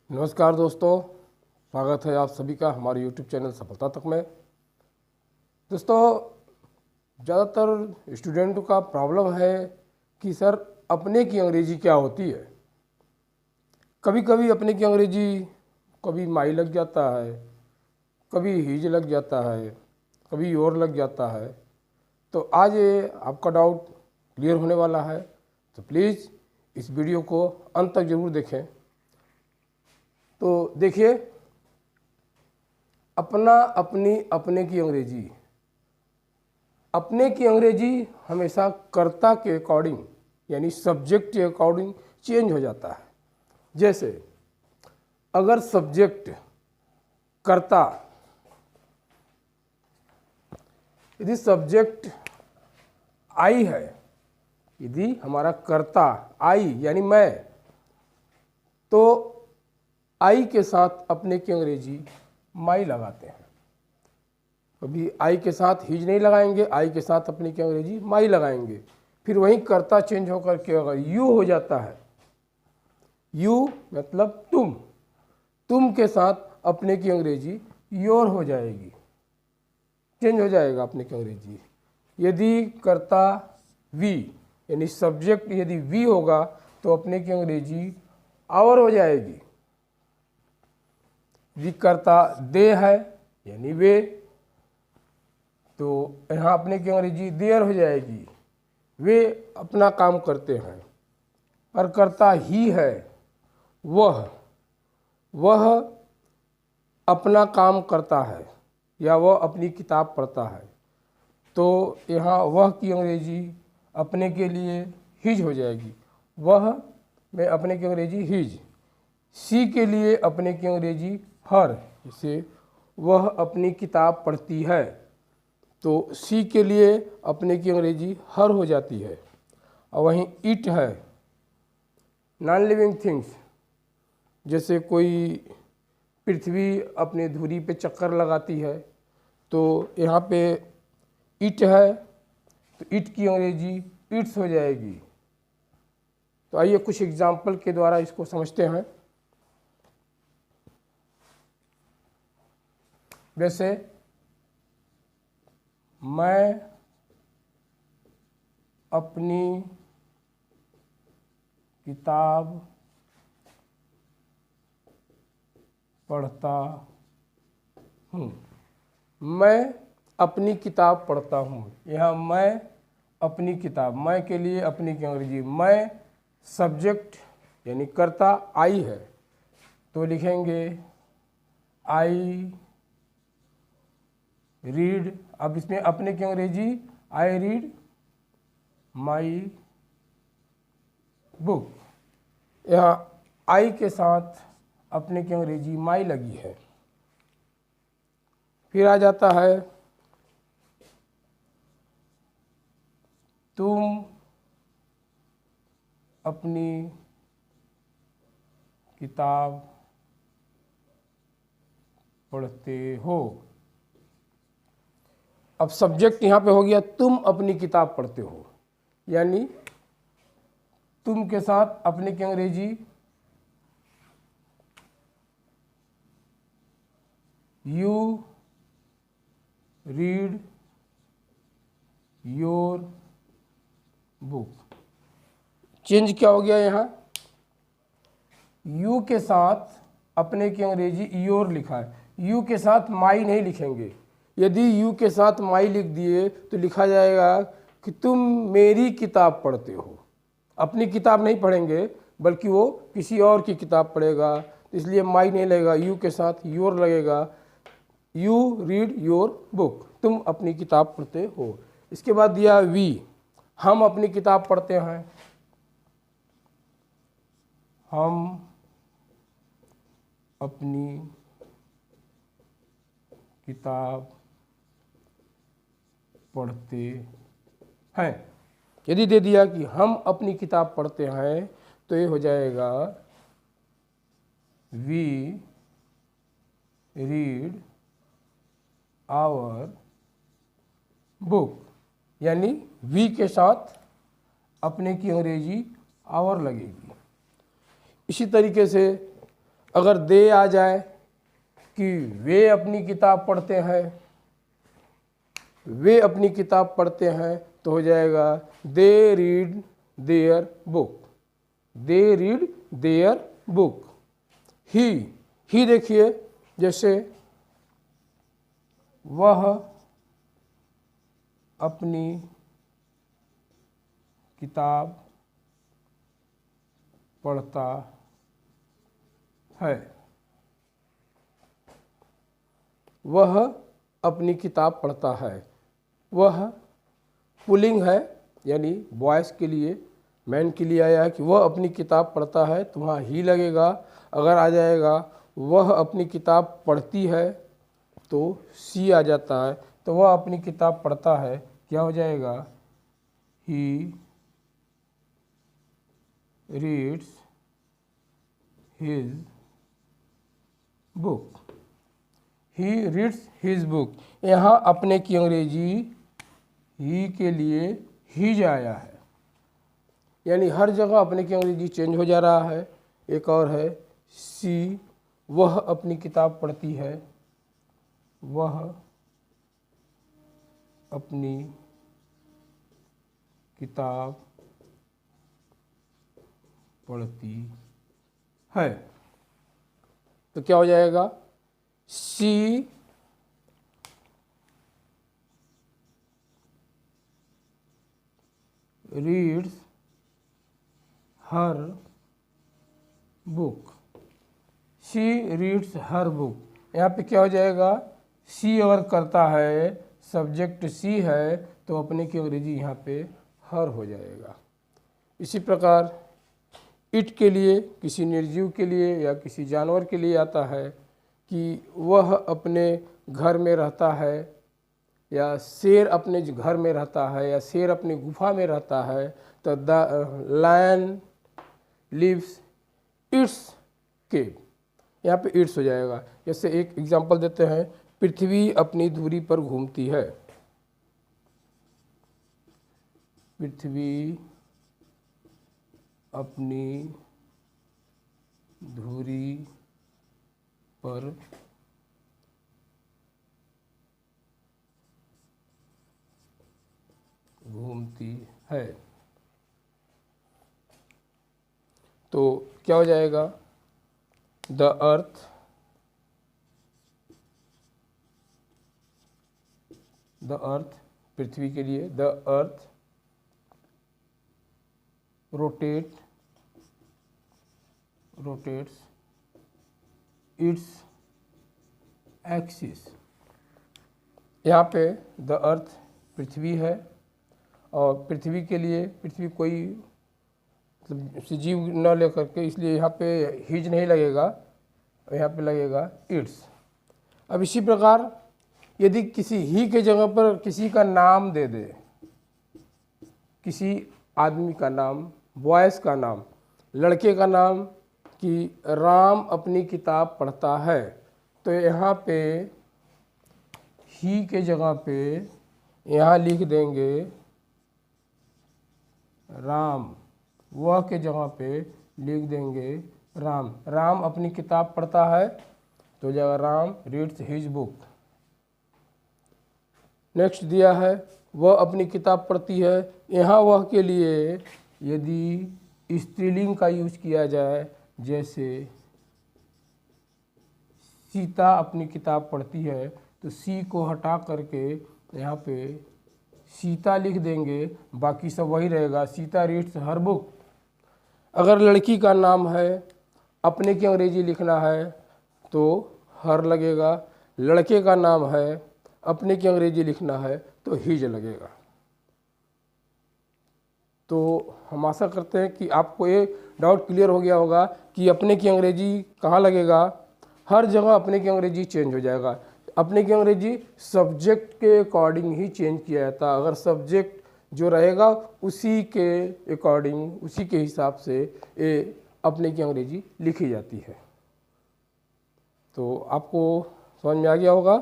नमस्कार दोस्तों, स्वागत है आप सभी का हमारे YouTube चैनल सफलता तक में। दोस्तों, ज़्यादातर स्टूडेंटों का प्रॉब्लम है कि सर अपने की अंग्रेजी क्या होती है। कभी कभी अपने की अंग्रेजी कभी माई लग जाता है, कभी हीज लग जाता है, कभी योर लग जाता है। तो आज ये आपका डाउट क्लियर होने वाला है, तो प्लीज़ इस वीडियो को अंत तक ज़रूर देखें। तो देखिए, अपना, अपनी, अपने की अंग्रेजी। अपने की अंग्रेजी हमेशा कर्ता के अकॉर्डिंग यानी सब्जेक्ट के अकॉर्डिंग चेंज हो जाता है। जैसे अगर सब्जेक्ट कर्ता, यदि सब्जेक्ट आई है, यदि हमारा कर्ता आई यानी मैं, तो आई के साथ अपने की अंग्रेजी माई लगाते हैं। कभी आई के साथ हिज नहीं लगाएंगे, आई के साथ अपने की अंग्रेजी माई लगाएंगे। फिर वहीं कर्ता चेंज होकर के अगर यू हो जाता है, यू मतलब तुम, तुम के साथ अपने की अंग्रेजी योर हो जाएगी, चेंज हो जाएगा अपने की अंग्रेजी। यदि कर्ता वी यानी सब्जेक्ट यदि वी होगा तो अपने की अंग्रेजी आवर हो जाएगी। यदि कर्ता दे है यानी वे, तो यहाँ अपने की अंग्रेजी देयर हो जाएगी, वे अपना काम करते हैं। और कर्ता ही है, वह अपना काम करता है या वह अपनी किताब पढ़ता है, तो यहाँ वह की अंग्रेजी अपने के लिए हिज हो जाएगी। वह में अपने की अंग्रेजी हिज। सी के लिए अपने की अंग्रेजी हर, जैसे वह अपनी किताब पढ़ती है, तो सी के लिए अपने की अंग्रेजी हर हो जाती है। और वहीं इट है, नॉन लिविंग थिंग्स, जैसे कोई पृथ्वी अपने धुरी पे चक्कर लगाती है, तो यहाँ पे इट है, तो इट की अंग्रेजी इट्स हो जाएगी। तो आइए कुछ एग्जाम्पल के द्वारा इसको समझते हैं। वैसे मैं अपनी किताब पढ़ता हूँ। मैं अपनी किताब पढ़ता हूँ। यहाँ मैं अपनी किताब, मैं के लिए अपनी की अंग्रेजी, मैं सब्जेक्ट यानी कर्ता आई है, तो लिखेंगे आई रीड। अब इसमें अपने की अंग्रेजी आई रीड माई बुक। यहाँ आई के साथ अपने की अंग्रेजी माई लगी है। फिर आ जाता है तुम अपनी किताब पढ़ते हो। अब सब्जेक्ट यहाँ पे हो गया तुम अपनी किताब पढ़ते हो, यानी तुम के साथ अपने की अंग्रेजी you read your book. Change क्या हो गया, यहाँ यू के साथ अपने की अंग्रेजी योर लिखा है, यू के साथ माई नहीं लिखेंगे। यदि यू के साथ माई लिख दिए तो लिखा जाएगा कि तुम मेरी किताब पढ़ते हो। अपनी किताब नहीं पढ़ेंगे, बल्कि वो किसी और की किताब पढ़ेगा, इसलिए माई नहीं लगेगा, यू के साथ योर लगेगा। यू रीड योर बुक, तुम अपनी किताब पढ़ते हो। इसके बाद दिया वी, हम अपनी किताब पढ़ते हैं। हम अपनी किताब पढ़ते हैं। यदि दे दिया कि हम अपनी किताब पढ़ते हैं, तो ये हो जाएगा वी रीड आवर बुक, यानी वी के साथ अपने की अंग्रेजी आवर लगेगी। इसी तरीके से अगर दे आ जाए कि वे अपनी किताब पढ़ते हैं, वे अपनी किताब पढ़ते हैं, तो हो जाएगा they read their book, they read their book. ही देखिए, जैसे वह अपनी किताब पढ़ता है, वह अपनी किताब पढ़ता है। वह पुलिंग है, यानी बॉयज़ के लिए, मैन के लिए आया है कि वह अपनी किताब पढ़ता है, तो वहाँ ही लगेगा। अगर आ जाएगा वह अपनी किताब पढ़ती है, तो सी आ जाता है, तो वह अपनी किताब पढ़ता है, क्या हो जाएगा, he reads his book, he reads his book. यहाँ अपने की अंग्रेजी ही के लिए हिज आया है, यानी हर जगह अपने की अंग्रेजी चेंज हो जा रहा है। एक और है सी, वह अपनी किताब पढ़ती है, वह अपनी किताब पढ़ती है, तो क्या हो जाएगा, सी रीड्स हर बुक, सी रीड्स हर बुक। यहाँ पे क्या हो जाएगा, सी अगर करता है, सब्जेक्ट सी है, तो अपने की अंग्रेजी यहाँ पे हर हो जाएगा। इसी प्रकार इट के लिए, किसी निर्जीव के लिए या किसी जानवर के लिए आता है कि वह अपने घर में रहता है, या शेर अपने घर में रहता है, या शेर अपनी गुफा में रहता है, तो द लायन लिव्स इट्स केव, यहाँ पे इट्स हो जाएगा। जैसे एक एग्जांपल देते हैं, पृथ्वी अपनी धुरी पर घूमती है, पृथ्वी अपनी धुरी पर घूमती है, तो क्या हो जाएगा, द अर्थ पृथ्वी के लिए, the earth rotates its axis. यहाँ पे द अर्थ पृथ्वी है, और पृथ्वी के लिए, पृथ्वी कोई मतलब सजीव न लेकर के, इसलिए यहाँ पे हिज नहीं लगेगा, यहाँ पे लगेगा इट्स। अब इसी प्रकार यदि किसी ही के जगह पर किसी का नाम दे दे, किसी आदमी का नाम, बॉयज़ का नाम, लड़के का नाम, कि राम अपनी किताब पढ़ता है, तो यहाँ पे ही के जगह पे यहाँ लिख देंगे राम, वह के जगह पे लिख देंगे राम। राम अपनी किताब पढ़ता है, तो जाएगा Ram reads his book. Next दिया है वह अपनी किताब पढ़ती है, यहाँ वह के लिए यदि स्त्रीलिंग का यूज किया जाए, जैसे सीता अपनी किताब पढ़ती है, तो सी को हटा करके यहाँ पे सीता लिख देंगे, बाकी सब वही रहेगा, सीता रीड्स हर बुक। अगर लड़की का नाम है, अपने की अंग्रेजी लिखना है, तो हर लगेगा। लड़के का नाम है, अपने की अंग्रेजी लिखना है, तो हिज लगेगा। तो हम आशा करते हैं कि आपको ये डाउट क्लियर हो गया होगा कि अपने की अंग्रेजी कहाँ लगेगा। हर जगह अपने की अंग्रेजी चेंज हो जाएगा। अपने की अंग्रेजी सब्जेक्ट के अकॉर्डिंग ही चेंज किया जाता है। अगर सब्जेक्ट जो रहेगा उसी के अकॉर्डिंग, उसी के हिसाब से ये अपने की अंग्रेजी लिखी जाती है। तो आपको समझ में आ गया होगा।